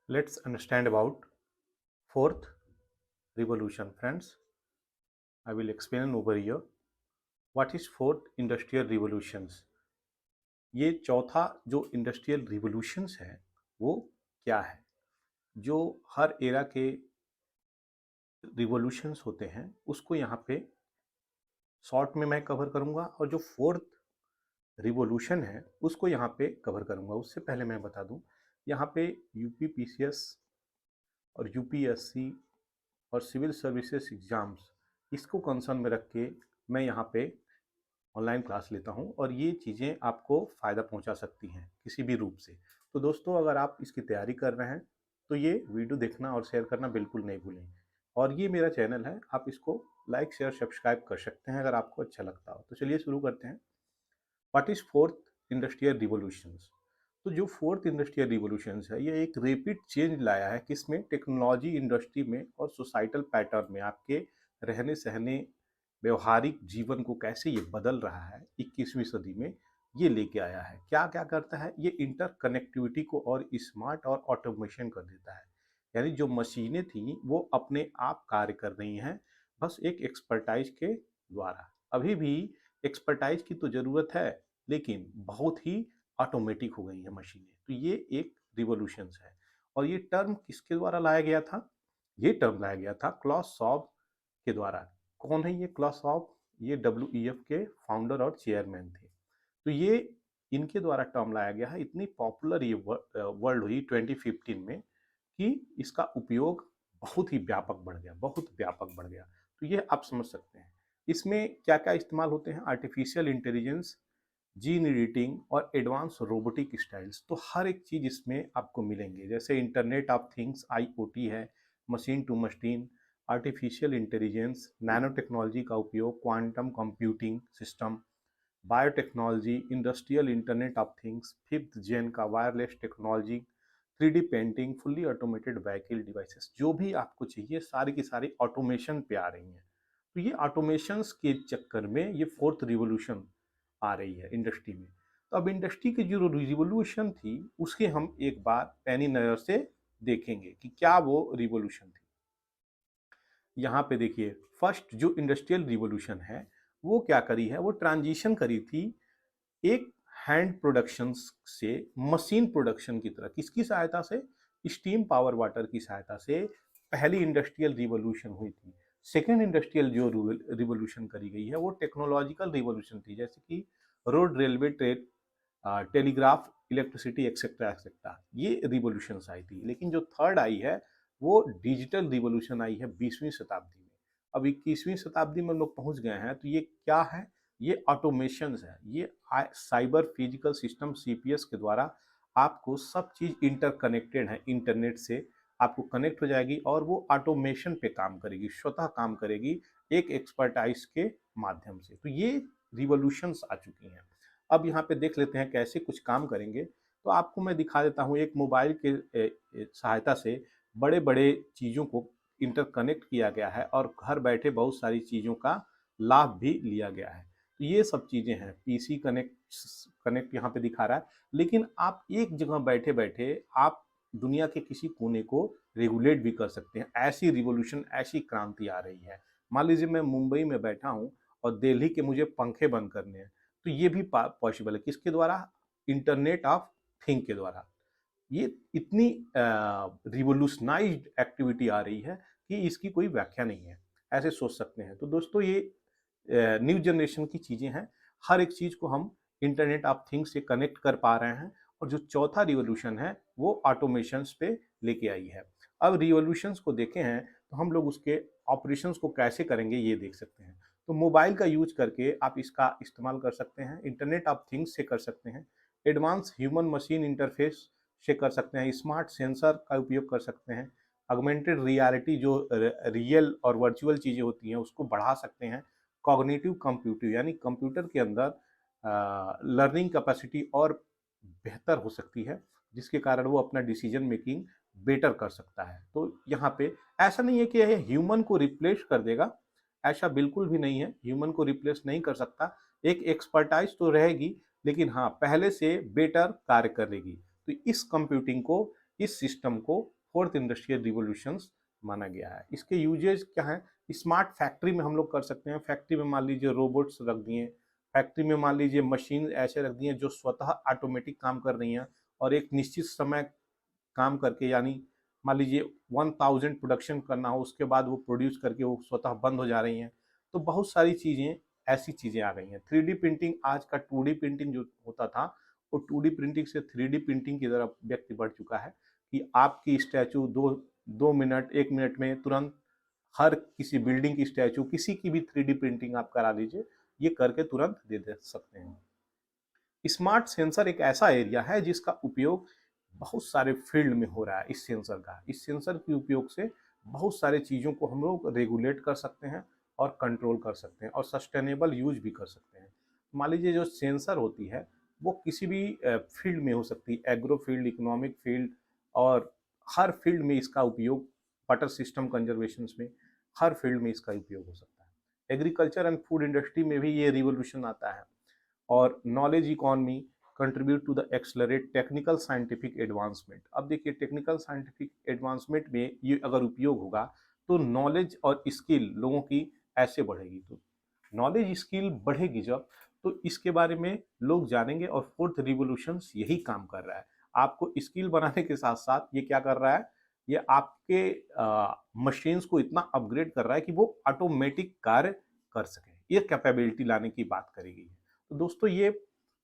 Let's understand about fourth revolution, friends. I will explain over here what is fourth industrial revolutions. ये चौथा जो industrial revolutions है वो क्या है? जो हर एरा के रिवोल्यूशंस होते हैं उसको यहाँ पे शॉर्ट में मैं कवर करूँगा और जो फोर्थ रिवोल्यूशन है उसको यहाँ पे कवर करूँगा। उससे पहले मैं बता दूँ, यहाँ पे यूपीपीसीएस और यूपीएससी और सिविल सर्विसेज एग्ज़ाम्स इसको कंसर्न में रख के मैं यहाँ पे ऑनलाइन क्लास लेता हूँ और ये चीज़ें आपको फ़ायदा पहुँचा सकती हैं किसी भी रूप से। तो दोस्तों, अगर आप इसकी तैयारी कर रहे हैं तो ये वीडियो देखना और शेयर करना बिल्कुल नहीं भूलें। और ये मेरा चैनल है, आप इसको लाइक शेयर सब्सक्राइब कर सकते हैं अगर आपको अच्छा लगता हो। तो चलिए शुरू करते हैं। What is fourth industrial revolutions? तो जो फोर्थ इंडस्ट्रियल रिवोल्यूशंस है ये एक रैपिड चेंज लाया है किसमें? टेक्नोलॉजी इंडस्ट्री में और सोसाइटल पैटर्न में। आपके रहने सहने व्यवहारिक जीवन को कैसे ये बदल रहा है 21वीं सदी में, ये लेके आया है। क्या क्या करता है ये? इंटर कनेक्टिविटी को और स्मार्ट और ऑटोमेशन कर देता है। यानी जो मशीनें थी वो अपने आप कार्य कर रही हैं, बस एक एक्सपर्टाइज के द्वारा। अभी भी एक्सपर्टाइज की तो ज़रूरत है, लेकिन बहुत ही ऑटोमेटिक हो गई है मशीनें। तो ये एक रिवॉल्यूशन है। और ये टर्म किसके द्वारा लाया गया था? ये टर्म लाया गया था क्लॉस शॉब के द्वारा। कौन है ये क्लॉस शॉब? ये डब्ल्यूईएफ के फाउंडर और चेयरमैन थे। तो ये इनके द्वारा टर्म लाया गया है। इतनी पॉपुलर ये वर्ड हुई 2015 में कि इसका उपयोग बहुत ही व्यापक बढ़ गया, बहुत व्यापक बढ़ गया। तो ये आप समझ सकते हैं। इसमें क्या क्या इस्तेमाल होते हैं? आर्टिफिशियल इंटेलिजेंस, जीन एडिटिंग और एडवांस रोबोटिक स्टाइल्स। तो हर एक चीज़ इसमें आपको मिलेंगे। जैसे इंटरनेट ऑफ थिंग्स आईओटी है, machine to machine, artificial intelligence, nano technology का उपयोग, quantum computing system, biotechnology, industrial internet of things, fifth gen का wireless technology, 3D painting, fully automated vehicle devices. जो भी आपको चाहिए सारी की सारी ऑटोमेशन पे आ रही हैं। तो ये ऑटोमेशंस के चक्कर में ये फोर्थ रिवोल्यूशन आ रही है इंडस्ट्री में। तो अब इंडस्ट्री की जो रिवोल्यूशन थी उसके हम एक बार पैनी नज़र से देखेंगे कि क्या वो रिवोल्यूशन थी। यहाँ पे देखिए, फर्स्ट जो इंडस्ट्रियल रिवोल्यूशन है वो क्या करी है? वो ट्रांजिशन करी थी एक हैंड प्रोडक्शन से मशीन प्रोडक्शन की तरह। किसकी सहायता से? स्टीम पावर वाटर की सहायता से पहली इंडस्ट्रियल रिवोल्यूशन हुई थी। सेकेंड इंडस्ट्रियल जो रिवोल्यूशन करी गई है वो टेक्नोलॉजिकल रिवोल्यूशन थी, जैसे कि road, railway, train, telegraph, electricity etcetera etcetera. ये रिवोल्यूशन आई थी। लेकिन जो थर्ड आई है वो डिजिटल रिवोल्यूशन आई है 20वीं शताब्दी में। अब 21वीं शताब्दी में हम लोग पहुंच गए हैं। तो ये क्या है? ये ऑटोमेशन है। ये साइबर फिजिकल सिस्टम सीपीएस के द्वारा आपको सब चीज़ इंटरकनेक्टेड है, इंटरनेट से आपको कनेक्ट हो जाएगी और वो ऑटोमेशन पे काम करेगी, स्वतः काम करेगी एक एक्सपर्टाइज के माध्यम से। तो ये रिवोल्यूशंस आ चुकी हैं। अब यहाँ पे देख लेते हैं कैसे कुछ काम करेंगे। तो आपको मैं दिखा देता हूँ, एक मोबाइल के सहायता से बड़े बड़े चीज़ों को इंटरकनेक्ट किया गया है और घर बैठे बहुत सारी चीज़ों का लाभ भी लिया गया है। तो ये सब चीज़ें हैं। पीसी कनेक्ट कनेक्ट यहाँ पे दिखा रहा है। लेकिन आप एक जगह बैठे बैठे आप दुनिया के किसी कोने को रेगुलेट भी कर सकते हैं। ऐसी रिवॉल्यूशन, ऐसी क्रांति आ रही है। मान लीजिए मैं मुंबई में बैठा हूँ और दिल्ली के मुझे पंखे बंद करने हैं, तो ये भी पॉसिबल है। किसके द्वारा? इंटरनेट ऑफ थिंग के द्वारा। ये इतनी रिवोल्यूशनाइज्ड एक्टिविटी आ रही है कि इसकी कोई व्याख्या नहीं है। ऐसे सोच सकते हैं। तो दोस्तों, ये न्यू जनरेशन की चीज़ें हैं। हर एक चीज़ को हम इंटरनेट ऑफ थिंग्स से कनेक्ट कर पा रहे हैं। और जो चौथा रिवोल्यूशन है वो ऑटोमेशंस पे लेके आई है। अब रिवोल्यूशंस को देखे हैं तो हम लोग उसके ऑपरेशंस को कैसे करेंगे ये देख सकते हैं। तो मोबाइल का यूज करके आप इसका इस्तेमाल कर सकते हैं, इंटरनेट ऑफ थिंग्स से कर सकते हैं, एडवांस ह्यूमन मशीन इंटरफेस से कर सकते हैं, स्मार्ट सेंसर का उपयोग कर सकते हैं, ऑगमेंटेड रियलिटी जो रियल और वर्चुअल चीज़ें होती हैं उसको बढ़ा सकते हैं, कॉग्निटिव कंप्यूटिव यानी कंप्यूटर के अंदर लर्निंग कैपेसिटी और बेहतर हो सकती है, जिसके कारण वो अपना डिसीजन मेकिंग बेटर कर सकता है। तो यहाँ पे ऐसा नहीं है कि यह ह्यूमन को रिप्लेस कर देगा, ऐसा बिल्कुल भी नहीं है। ह्यूमन को रिप्लेस नहीं कर सकता। एक एक्सपर्टाइज तो रहेगी, लेकिन हाँ, पहले से बेटर कार्य करेगी। तो इस कंप्यूटिंग को, इस सिस्टम को फोर्थ इंडस्ट्रियल रिवोल्यूशंस माना गया है। इसके यूजेज क्या है? स्मार्ट फैक्ट्री में हम लोग कर सकते हैं। फैक्ट्री में मान लीजिए रोबोट्स रख दिए, फैक्ट्री में मान लीजिए मशीन ऐसे रख दिए जो स्वतः ऑटोमेटिक काम कर रही हैं और एक निश्चित समय काम करके, यानी मान लीजिए 1000 प्रोडक्शन करना हो, उसके बाद वो प्रोड्यूस करके वो स्वतः बंद हो जा रही हैं। तो बहुत सारी चीज़ें, ऐसी चीज़ें आ गई हैं। 3D प्रिंटिंग, आज का 2D प्रिंटिंग जो होता था, वो 2D प्रिंटिंग से 3D प्रिंटिंग की तरफ व्यक्ति बढ़ चुका है कि आपकी स्टैचू 2 मिनट 1 मिनट में तुरंत हर किसी बिल्डिंग की स्टैचू, किसी की भी 3D प्रिंटिंग आप करा लीजिए, ये करके तुरंत दे सकते हैं। स्मार्ट सेंसर एक ऐसा एरिया है जिसका उपयोग बहुत सारे फील्ड में हो रहा है। इस सेंसर के उपयोग से बहुत सारे चीज़ों को हम लोग रेगुलेट कर सकते हैं और कंट्रोल कर सकते हैं और सस्टेनेबल यूज भी कर सकते हैं। मान लीजिए जो सेंसर होती है वो किसी भी फील्ड में हो सकती है, एग्रो फील्ड, इकोनॉमिक फील्ड, और हर फील्ड में इसका उपयोग, वाटर सिस्टम कंजर्वेशन में हर फील्ड में इसका उपयोग हो सकता है। एग्रीकल्चर एंड फूड इंडस्ट्री में भी ये रिवोल्यूशन आता है। और knowledge economy contribute to the accelerate technical scientific advancement. अब देखिए, टेक्निकल साइंटिफिक एडवांसमेंट में ये अगर उपयोग होगा तो नॉलेज और स्किल लोगों की ऐसे बढ़ेगी। तो नॉलेज स्किल बढ़ेगी जब, तो इसके बारे में लोग जानेंगे। और फोर्थ रिवोल्यूशन यही काम कर रहा है, आपको स्किल बनाने के साथ साथ ये क्या कर रहा है, ये आपके मशीन्स को इतना अपग्रेड कर रहा है कि वो ऑटोमेटिक कार्य कर सके। ये कैपेबिलिटी लाने की बात करी गई है। तो दोस्तों, ये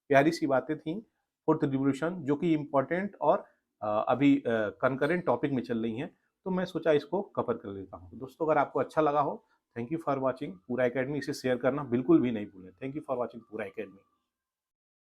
प्यारी सी बातें थी फोर्थ रिवोल्यूशन, जो कि इम्पोर्टेंट और अभी कंकरेंट टॉपिक में चल रही हैं। तो मैं सोचा इसको कवर कर लेता हूँ। तो दोस्तों, अगर आपको अच्छा लगा हो, थैंक यू फॉर वॉचिंग पूरा एकेडमी। इसे शेयर करना बिल्कुल भी नहीं भूलें। थैंक यू फॉर वॉचिंग पूरा एकेडमी।